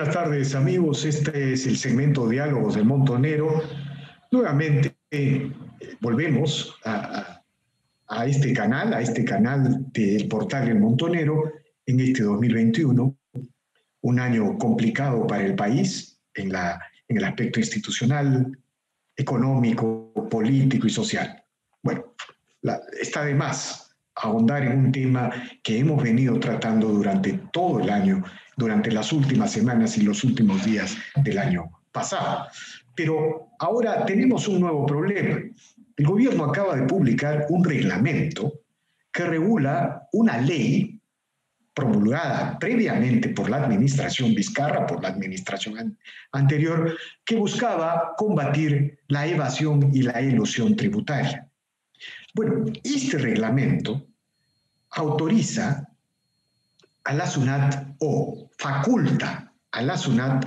Buenas tardes, amigos. Este es el segmento Diálogos del Montonero. Nuevamente volvemos a este canal del portal El Montonero en este 2021, un año complicado para el país en el aspecto institucional, económico, político y social. Bueno, está de más ahondar en un tema que hemos venido tratando durante todo el año, durante las últimas semanas y los últimos días del año pasado. Pero ahora tenemos un nuevo problema. El gobierno acaba de publicar un reglamento que regula una ley promulgada previamente por la administración Vizcarra, por la administración anterior, que buscaba combatir la evasión y la elusión tributaria. Bueno, este reglamento autoriza a la SUNAT o faculta a la SUNAT,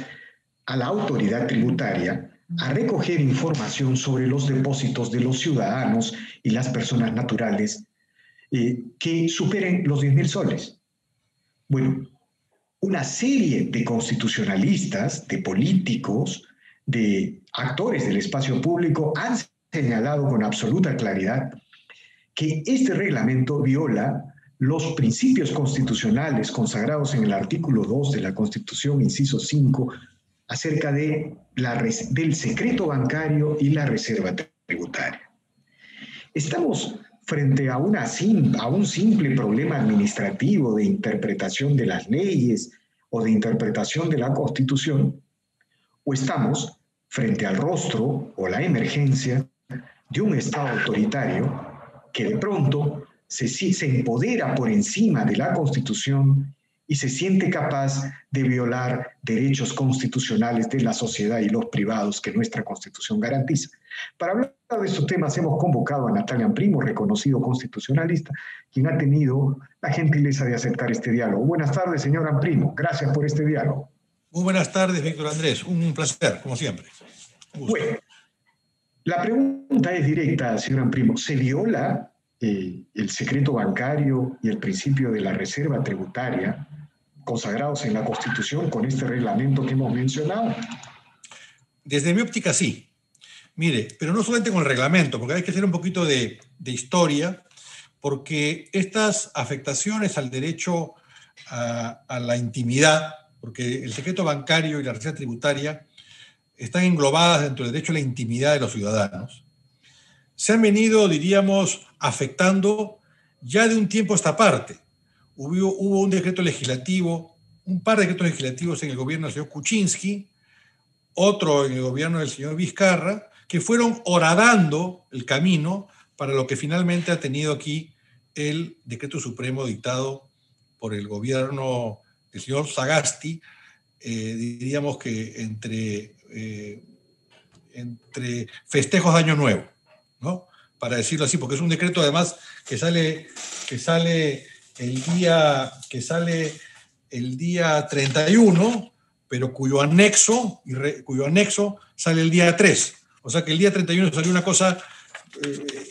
a la autoridad tributaria, a recoger información sobre los depósitos de los ciudadanos y las personas naturales que superen los 10.000 soles. Bueno, una serie de constitucionalistas, de políticos, de actores del espacio público han señalado con absoluta claridad que este reglamento viola los principios constitucionales consagrados en el artículo 2 de la Constitución, inciso 5, acerca del secreto bancario y la reserva tributaria. Estamos frente a un simple problema administrativo de interpretación de las leyes o de interpretación de la Constitución, o estamos frente al rostro o la emergencia de un Estado autoritario que de pronto se empodera por encima de la Constitución y se siente capaz de violar derechos constitucionales de la sociedad y los privados que nuestra Constitución garantiza. Para hablar de estos temas hemos convocado a Natalia Amprimo, reconocido constitucionalista, quien ha tenido la gentileza de aceptar este diálogo. Buenas tardes, señor Amprimo. Gracias por este diálogo. Muy buenas tardes, Víctor Andrés. Un placer, como siempre. Bueno, la pregunta es directa, señor Amprimo. ¿Se viola el secreto bancario y el principio de la reserva tributaria consagrados en la Constitución con este reglamento que hemos mencionado? Desde mi óptica, sí. Mire, pero no solamente con el reglamento, porque hay que hacer un poquito de historia, porque estas afectaciones al derecho a la intimidad, porque el secreto bancario y la reserva tributaria están englobadas dentro del derecho a la intimidad de los ciudadanos, se han venido, diríamos, afectando ya de un tiempo a esta parte. Hubo un decreto legislativo, un par de decretos legislativos en el gobierno del señor Kuczynski, otro en el gobierno del señor Vizcarra, que fueron horadando el camino para lo que finalmente ha tenido aquí el decreto supremo dictado por el gobierno del señor Sagasti, diríamos que entre festejos de Año Nuevo, ¿no? Para decirlo así, porque es un decreto además que sale el día 31, pero cuyo anexo sale el día 3. O sea que el día 31 salió una cosa,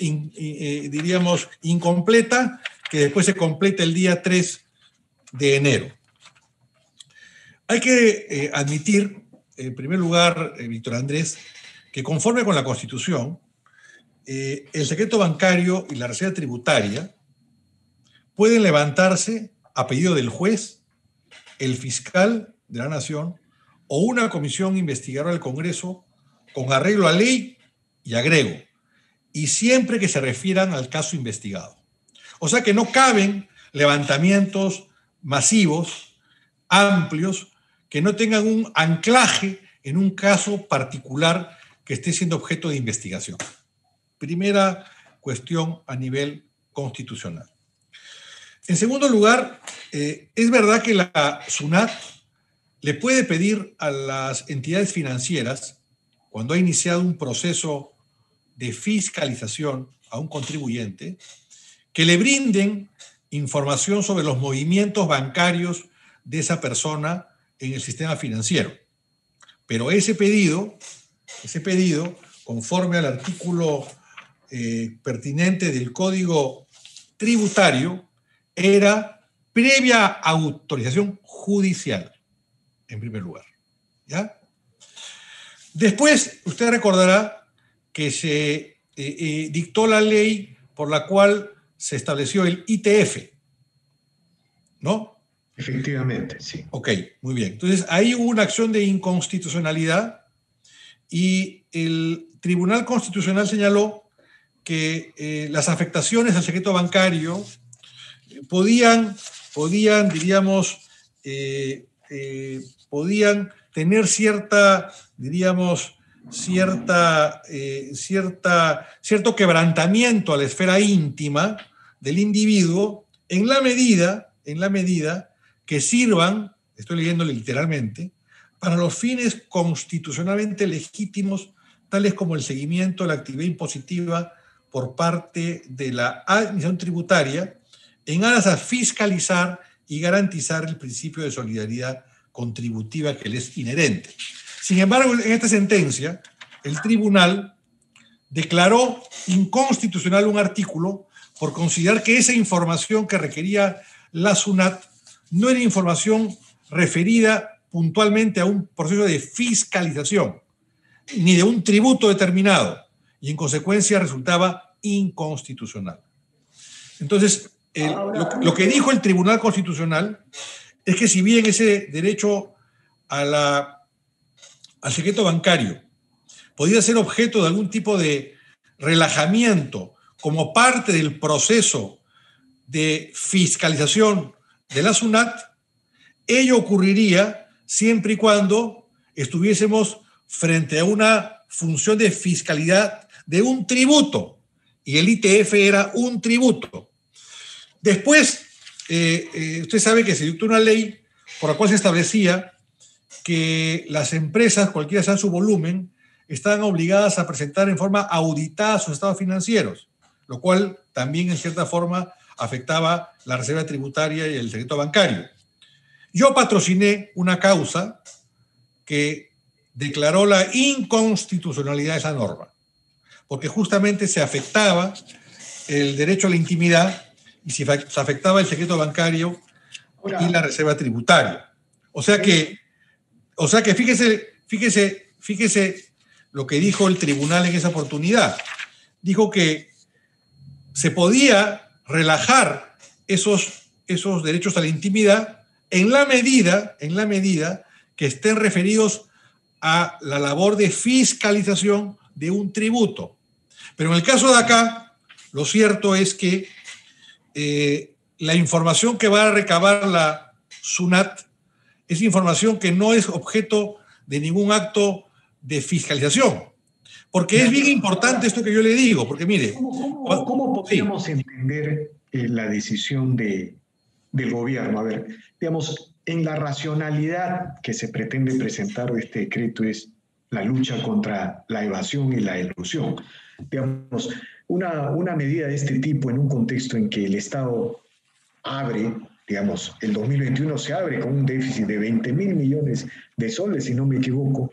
diríamos, incompleta, que después se completa el día 3 de enero. Hay que admitir, en primer lugar, Víctor Andrés, que conforme con la Constitución, el secreto bancario y la reserva tributaria pueden levantarse a pedido del juez, el fiscal de la Nación o una comisión investigadora del Congreso con arreglo a ley y agrego, y siempre que se refieran al caso investigado. O sea que no caben levantamientos masivos, amplios, que no tengan un anclaje en un caso particular que esté siendo objeto de investigación. Primera cuestión a nivel constitucional. En segundo lugar, es verdad que la SUNAT le puede pedir a las entidades financieras, cuando ha iniciado un proceso de fiscalización a un contribuyente, que le brinden información sobre los movimientos bancarios de esa persona en el sistema financiero. Pero ese pedido, conforme al artículo pertinente del Código Tributario, era previa autorización judicial, en primer lugar. ¿ya? Después, usted recordará que se dictó la ley por la cual se estableció el ITF, ¿no? Efectivamente, sí. Ok, muy bien. Entonces, ahí hubo una acción de inconstitucionalidad y el Tribunal Constitucional señaló que las afectaciones al secreto bancario podían diríamos, podían tener cierto quebrantamiento a la esfera íntima del individuo en la medida que sirvan, estoy leyéndole literalmente, para los fines constitucionalmente legítimos, tales como el seguimiento de la actividad impositiva por parte de la administración tributaria, en aras a fiscalizar y garantizar el principio de solidaridad contributiva que le es inherente. Sin embargo, en esta sentencia, el tribunal declaró inconstitucional un artículo por considerar que esa información que requería la SUNAT no era información referida puntualmente a un proceso de fiscalización, ni de un tributo determinado, y en consecuencia resultaba inconstitucional. Entonces, lo que dijo el Tribunal Constitucional es que si bien ese derecho al secreto bancario podía ser objeto de algún tipo de relajamiento como parte del proceso de fiscalización de la SUNAT, ello ocurriría siempre y cuando estuviésemos frente a una función de fiscalidad de un tributo, y el ITF era un tributo. Después, usted sabe que se dictó una ley por la cual se establecía que las empresas, cualquiera sea su volumen, estaban obligadas a presentar en forma auditada sus estados financieros, lo cual también en cierta forma afectaba la reserva tributaria y el secreto bancario. Yo patrociné una causa que declaró la inconstitucionalidad de esa norma, porque justamente se afectaba el derecho a la intimidad y se afectaba el secreto bancario y la reserva tributaria. O sea que fíjese lo que dijo el tribunal en esa oportunidad. Dijo que se podía relajar esos derechos a la intimidad en la medida que estén referidos a la labor de fiscalización de un tributo. Pero en el caso de acá, lo cierto es que la información que va a recabar la SUNAT es información que no es objeto de ningún acto de fiscalización. Porque es bien importante esto que yo le digo, porque mire... ¿Cómo podríamos entender la decisión del gobierno? A ver, digamos, en la racionalidad que se pretende presentar de este decreto es la lucha contra la evasión y la elusión. Digamos, una medida de este tipo en un contexto en que el Estado abre, digamos, el 2021 se abre con un déficit de 20.000 millones de soles, si no me equivoco.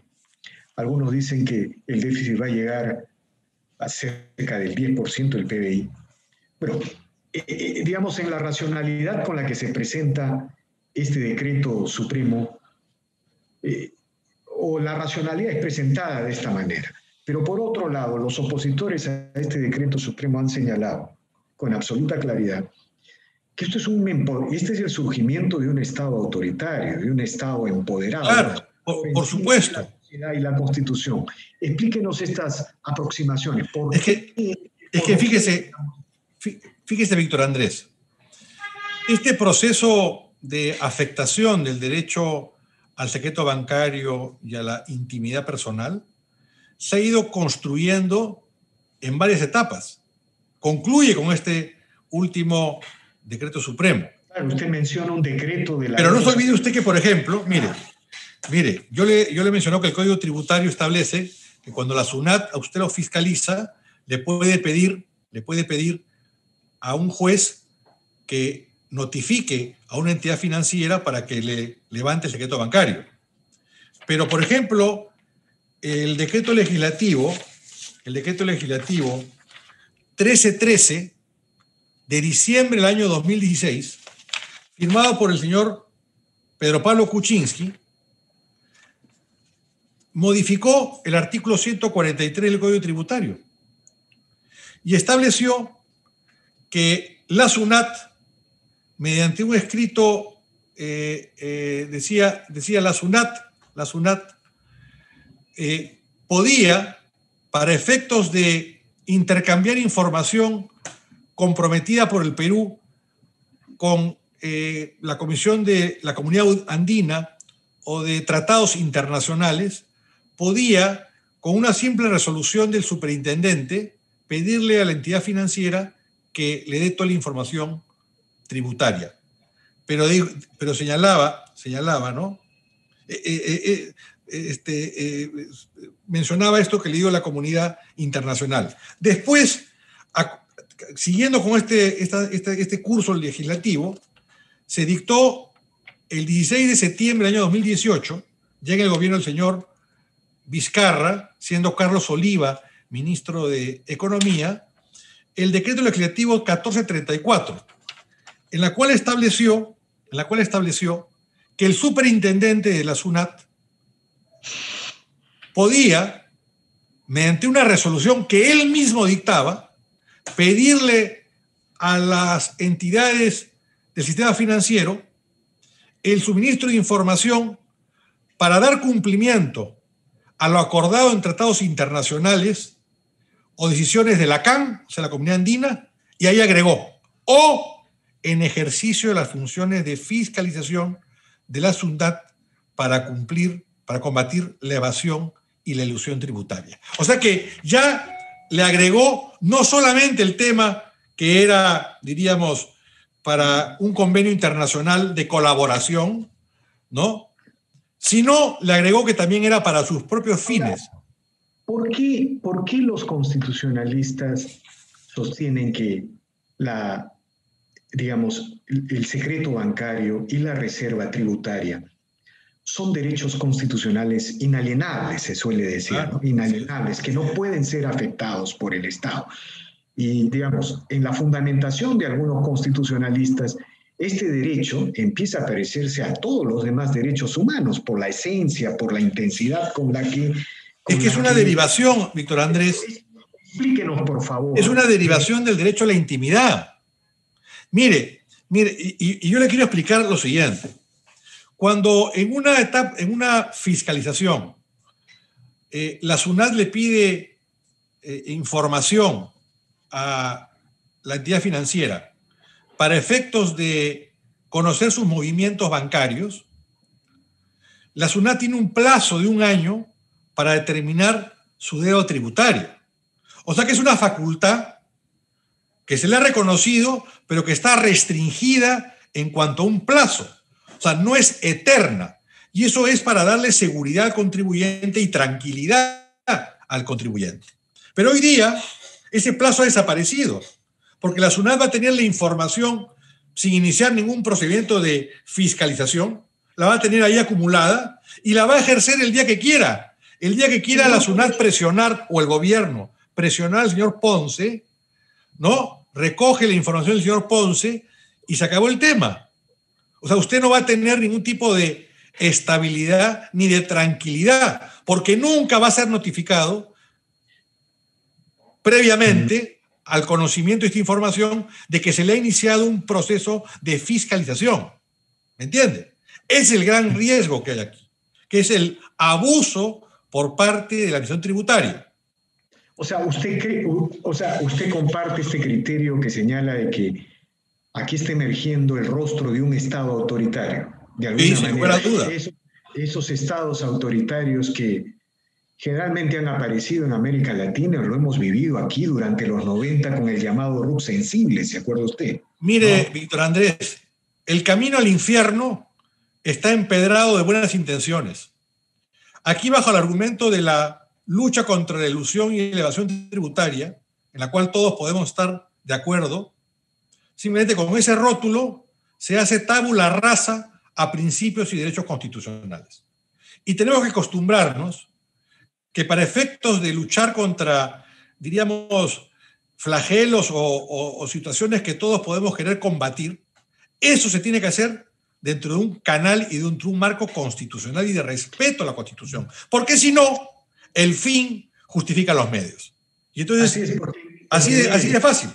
Algunos dicen que el déficit va a llegar a cerca del 10% del PBI. Bueno, digamos, en la racionalidad con la que se presenta este decreto supremo, o la racionalidad es presentada de esta manera. Pero por otro lado, los opositores a este decreto supremo han señalado con absoluta claridad que este es el surgimiento de un Estado autoritario, de un Estado empoderado. Claro, por supuesto. Y la Constitución. Explíquenos estas aproximaciones. Es que fíjese, Víctor Andrés, este proceso de afectación del derecho al secreto bancario y a la intimidad personal se ha ido construyendo en varias etapas. Concluye con este último decreto supremo. Claro, usted menciona un decreto de la... Pero no se olvide usted que, por ejemplo, mire, yo le mencioné que el Código Tributario establece que cuando la SUNAT a usted lo fiscaliza, le puede pedir a un juez que notifique a una entidad financiera para que le levante el secreto bancario. Pero, por ejemplo, el decreto legislativo 1313 de diciembre del año 2016, firmado por el señor Pedro Pablo Kuczynski, modificó el artículo 143 del Código Tributario y estableció que la SUNAT, mediante un escrito, decía la SUNAT podía, para efectos de intercambiar información comprometida por el Perú con la Comisión de la Comunidad Andina o de tratados internacionales, podía, con una simple resolución del superintendente, pedirle a la entidad financiera que le dé toda la información tributaria. Pero señalaba, ¿no? Mencionaba esto que le dio la comunidad internacional. Después, siguiendo con este curso legislativo, se dictó el 16 de septiembre del año 2018, ya en el gobierno del señor Vizcarra, siendo Carlos Oliva ministro de Economía, el decreto legislativo 1434, en la cual estableció que el superintendente de la SUNAT podía, mediante una resolución que él mismo dictaba, pedirle a las entidades del sistema financiero el suministro de información para dar cumplimiento a lo acordado en tratados internacionales o decisiones de la CAN, o sea, la Comunidad Andina, y ahí agregó, o en ejercicio de las funciones de fiscalización de la SUNAT para combatir la evasión y la elusión tributaria. O sea que ya le agregó no solamente el tema que era, diríamos, para un convenio internacional de colaboración, ¿no? Sino le agregó que también era para sus propios fines. ¿Por qué los constitucionalistas sostienen que el secreto bancario y la reserva tributaria son derechos constitucionales inalienables, se suele decir, claro, ¿no? Inalienables, que no pueden ser afectados por el Estado? Y, digamos, en la fundamentación de algunos constitucionalistas, este derecho empieza a parecerse a todos los demás derechos humanos por la esencia, por la intensidad con la que... Es que es una derivación, Víctor Andrés. Explíquenos, por favor. Es una derivación del derecho a la intimidad. Mire, y yo le quiero explicar lo siguiente. Cuando en una fiscalización, la SUNAT le pide información a la entidad financiera para efectos de conocer sus movimientos bancarios, la SUNAT tiene un plazo de 1 año para determinar su deuda tributaria. O sea que es una facultad que se le ha reconocido, pero que está restringida en cuanto a un plazo. O sea, no es eterna. Y eso es para darle seguridad al contribuyente y tranquilidad al contribuyente. Pero hoy día ese plazo ha desaparecido, porque la SUNAT va a tener la información sin iniciar ningún procedimiento de fiscalización, la va a tener ahí acumulada y la va a ejercer el día que quiera. El día que quiera la SUNAT presionar, o el gobierno presionar al señor Ponce, ¿no? Recoge la información del señor Ponce y se acabó el tema. O sea, usted no va a tener ningún tipo de estabilidad ni de tranquilidad, porque nunca va a ser notificado previamente al conocimiento de esta información de que se le ha iniciado un proceso de fiscalización. ¿Me entiende? Es el gran riesgo que hay aquí, que es el abuso por parte de la administración tributaria. O sea, usted comparte este criterio que señala de que aquí está emergiendo el rostro de un Estado autoritario. De alguna manera, duda. Esos estados autoritarios que generalmente han aparecido en América Latina, lo hemos vivido aquí durante los 90 con el llamado RUC sensible, ¿se acuerda usted? Mire, ¿no? Víctor Andrés, el camino al infierno está empedrado de buenas intenciones. Aquí, bajo el argumento de la lucha contra la elusión y la evasión tributaria, en la cual todos podemos estar de acuerdo, simplemente con ese rótulo se hace tabula rasa a principios y derechos constitucionales. Y tenemos que acostumbrarnos que para efectos de luchar contra, diríamos, flagelos o situaciones que todos podemos querer combatir, eso se tiene que hacer dentro de un canal y dentro de un marco constitucional y de respeto a la Constitución. Porque si no, el fin justifica los medios. Y entonces, así de fácil.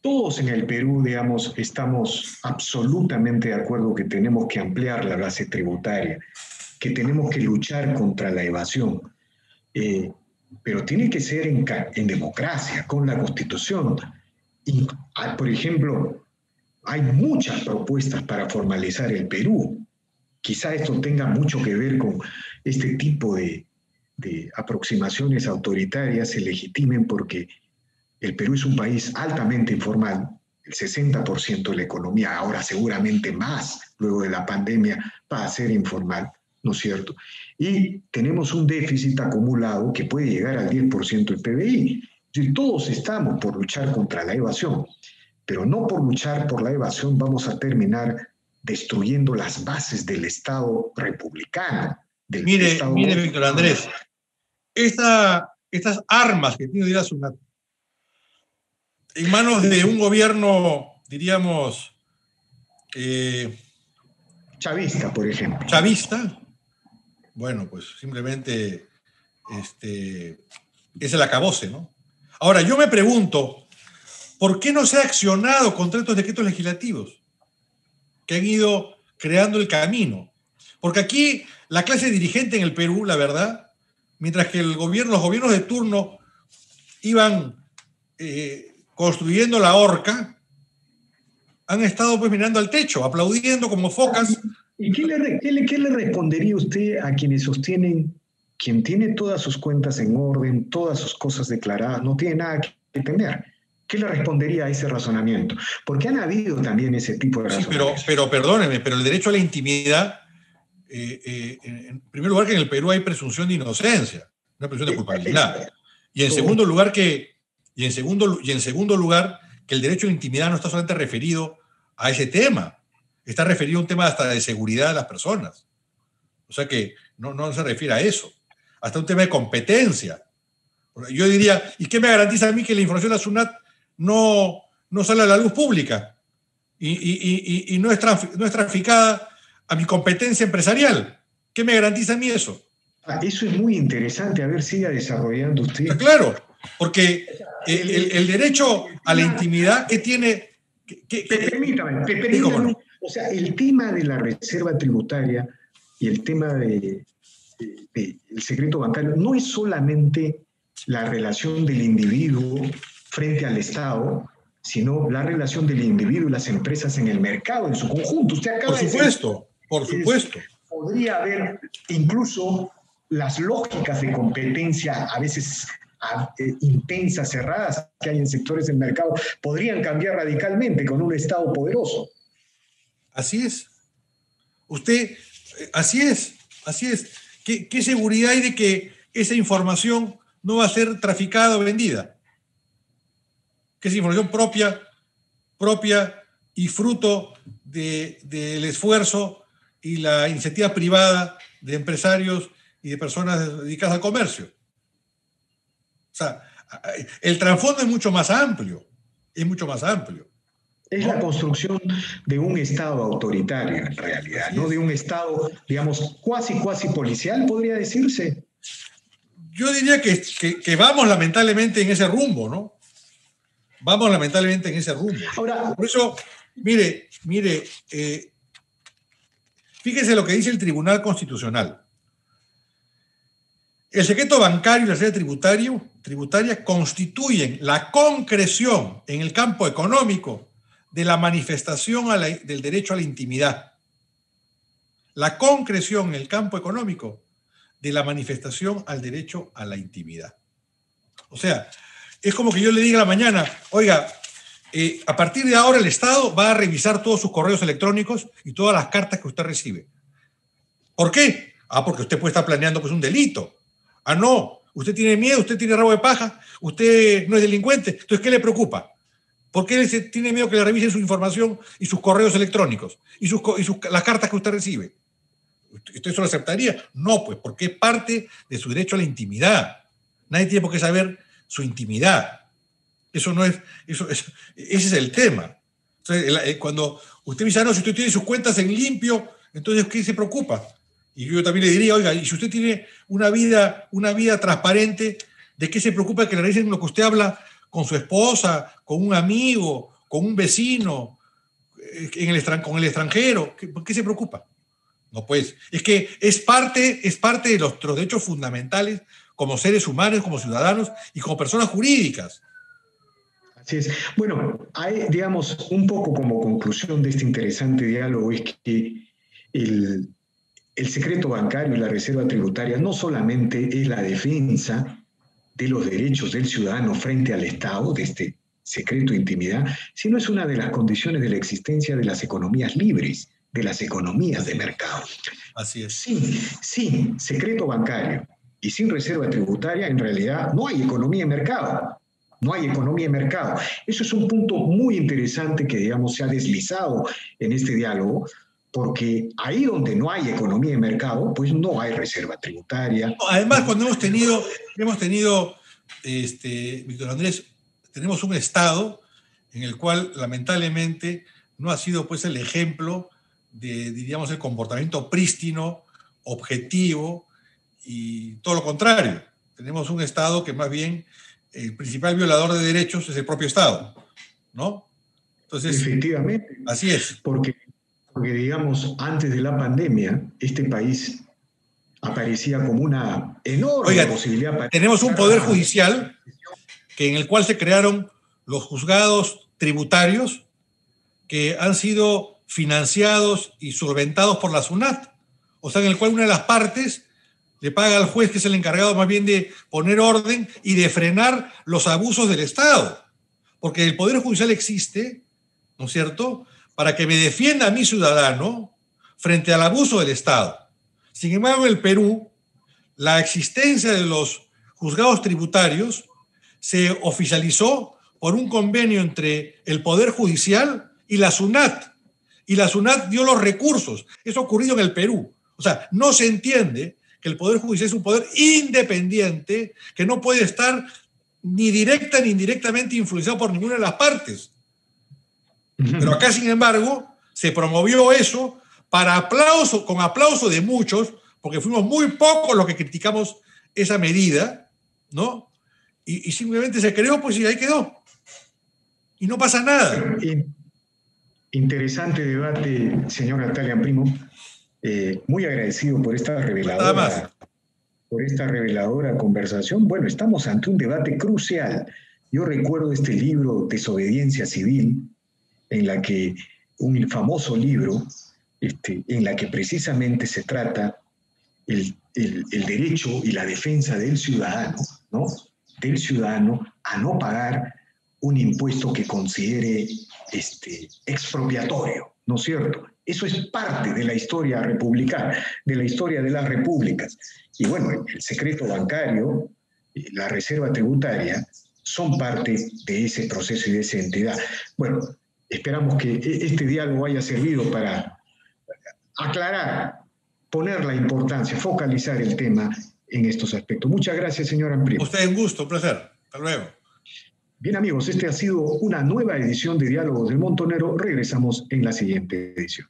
Todos en el Perú, digamos, estamos absolutamente de acuerdo que tenemos que ampliar la base tributaria, que tenemos que luchar contra la evasión, pero tiene que ser en democracia, con la Constitución. Y, por ejemplo, hay muchas propuestas para formalizar el Perú. Quizá esto tenga mucho que ver con este tipo de aproximaciones autoritarias, se legitimen porque el Perú es un país altamente informal, el 60% de la economía, ahora seguramente más, luego de la pandemia, va a ser informal, ¿no es cierto? Y tenemos un déficit acumulado que puede llegar al 10% del PBI. Y todos estamos por luchar contra la evasión, pero no por luchar por la evasión vamos a terminar destruyendo las bases del Estado republicano. Mire, Víctor Andrés, estas armas que tiene la SUNAT en manos de un gobierno, diríamos, chavista, por ejemplo. Chavista, bueno, pues simplemente es el acabose, ¿no? Ahora, yo me pregunto, ¿por qué no se ha accionado contra estos decretos legislativos que han ido creando el camino? Porque aquí la clase dirigente en el Perú, la verdad, mientras que los gobiernos de turno iban construyendo la horca, han estado pues mirando al techo, aplaudiendo como focas. ¿Y qué le respondería usted a quienes sostienen quien tiene todas sus cuentas en orden, todas sus cosas declaradas, no tiene nada que temer? ¿Qué le respondería a ese razonamiento? Porque han habido también ese tipo de razonamientos. Sí, pero perdóneme, pero el derecho a la intimidad, en primer lugar que en el Perú hay presunción de inocencia, una presunción de culpabilidad. Y en segundo lugar que el derecho a la intimidad no está solamente referido a ese tema, está referido a un tema hasta de seguridad de las personas. O sea que no se refiere a eso, hasta un tema de competencia. Yo diría, ¿y qué me garantiza a mí que la información de la SUNAT no sale a la luz pública y no es traficada a mi competencia empresarial? ¿Qué me garantiza a mí eso? Eso es muy interesante, a ver, siga desarrollando usted. Claro, porque el derecho a la intimidad que tiene... Permítame. O sea, el tema de la reserva tributaria y el tema del secreto bancario no es solamente la relación del individuo frente al Estado, sino la relación del individuo y las empresas en el mercado en su conjunto. Usted acaba de decir, por supuesto. Podría haber incluso las lógicas de competencia a veces intensas, cerradas que hay en sectores del mercado, podrían cambiar radicalmente con un Estado poderoso. Así es. Así es. ¿Qué seguridad hay de que esa información no va a ser traficada o vendida? Que es información propia y fruto del esfuerzo y la iniciativa privada de empresarios y de personas dedicadas al comercio. O sea, el trasfondo es mucho más amplio. Es la construcción de un Estado autoritario, en realidad, ¿no? De un Estado, digamos, cuasi policial, podría decirse. Yo diría que vamos lamentablemente en ese rumbo, ¿no? Ahora, por eso, mire, fíjese lo que dice el Tribunal Constitucional. El secreto bancario y la reserva tributaria constituyen la concreción en el campo económico de la manifestación del derecho a la intimidad. La concreción en el campo económico de la manifestación al derecho a la intimidad. O sea, es como que yo le diga a la mañana, oiga, a partir de ahora el Estado va a revisar todos sus correos electrónicos y todas las cartas que usted recibe. ¿Por qué? Porque usted puede estar planeando pues, un delito. No, usted tiene miedo, usted tiene rabo de paja, usted no es delincuente. Entonces, ¿qué le preocupa? ¿Por qué tiene miedo que le revisen su información y sus correos electrónicos y las cartas que usted recibe? ¿Usted eso lo aceptaría? No, pues porque es parte de su derecho a la intimidad. Nadie tiene por qué saber su intimidad. Ese es el tema. Entonces, cuando usted me dice, no, si usted tiene sus cuentas en limpio, entonces, ¿qué se preocupa? Y yo también le diría, oiga, y si usted tiene una vida transparente, ¿de qué se preocupa que le realicen lo que usted habla con su esposa, con un amigo, con un vecino, con el extranjero? ¿Por qué se preocupa? No, pues, es que es parte de nuestros derechos fundamentales como seres humanos, como ciudadanos y como personas jurídicas. Así es. Bueno, hay, digamos, un poco como conclusión de este interesante diálogo es que el, el secreto bancario y la reserva tributaria no solamente es la defensa de los derechos del ciudadano frente al Estado, de este secreto de intimidad, sino es una de las condiciones de la existencia de las economías libres, de las economías de mercado. Así es. Sin secreto bancario y sin reserva tributaria, en realidad no hay economía de mercado. No hay economía de mercado. Eso es un punto muy interesante que, digamos, se ha deslizado en este diálogo, porque ahí donde no hay economía de mercado, pues no hay reserva tributaria. Además, cuando hemos tenido Víctor Andrés, tenemos un Estado en el cual lamentablemente no ha sido pues el ejemplo de, diríamos, el comportamiento prístino, objetivo y todo lo contrario. Tenemos un Estado que más bien el principal violador de derechos es el propio Estado, ¿no? Entonces, efectivamente, así es. Porque, digamos, antes de la pandemia, este país aparecía como una enorme posibilidad para... Tenemos un poder judicial en el cual se crearon los juzgados tributarios que han sido financiados y solventados por la SUNAT. O sea, en el cual una de las partes le paga al juez, que es el encargado más bien de poner orden y de frenar los abusos del Estado. Porque el Poder Judicial existe, ¿no es cierto?, para que me defienda a mi ciudadano frente al abuso del Estado. Sin embargo, en el Perú, la existencia de los juzgados tributarios se oficializó por un convenio entre el Poder Judicial y la SUNAT. Y la SUNAT dio los recursos. Eso ha ocurrido en el Perú. O sea, no se entiende que el Poder Judicial es un poder independiente que no puede estar ni directa ni indirectamente influenciado por ninguna de las partes. Pero acá, sin embargo, se promovió eso con aplauso de muchos, porque fuimos muy pocos los que criticamos esa medida, ¿no? Y simplemente se creó, pues, y ahí quedó. Y no pasa nada. Interesante debate, señor Natalia Primo. Muy agradecido por esta reveladora conversación. Bueno, estamos ante un debate crucial. Yo recuerdo este libro, Desobediencia Civil, un famoso libro, en la que precisamente se trata el derecho y la defensa del ciudadano, ¿no? Del ciudadano a no pagar un impuesto que considere expropiatorio, ¿no es cierto? Eso es parte de la historia republicana, de la historia de las repúblicas. Y bueno, el secreto bancario, la reserva tributaria, son parte de ese proceso y de esa entidad. Bueno, esperamos que este diálogo haya servido para aclarar, poner la importancia, focalizar el tema en estos aspectos. Muchas gracias, señor Amprimo. Usted, un gusto, un placer. Hasta luego. Bien, amigos, este ha sido una nueva edición de Diálogos del Montonero. Regresamos en la siguiente edición.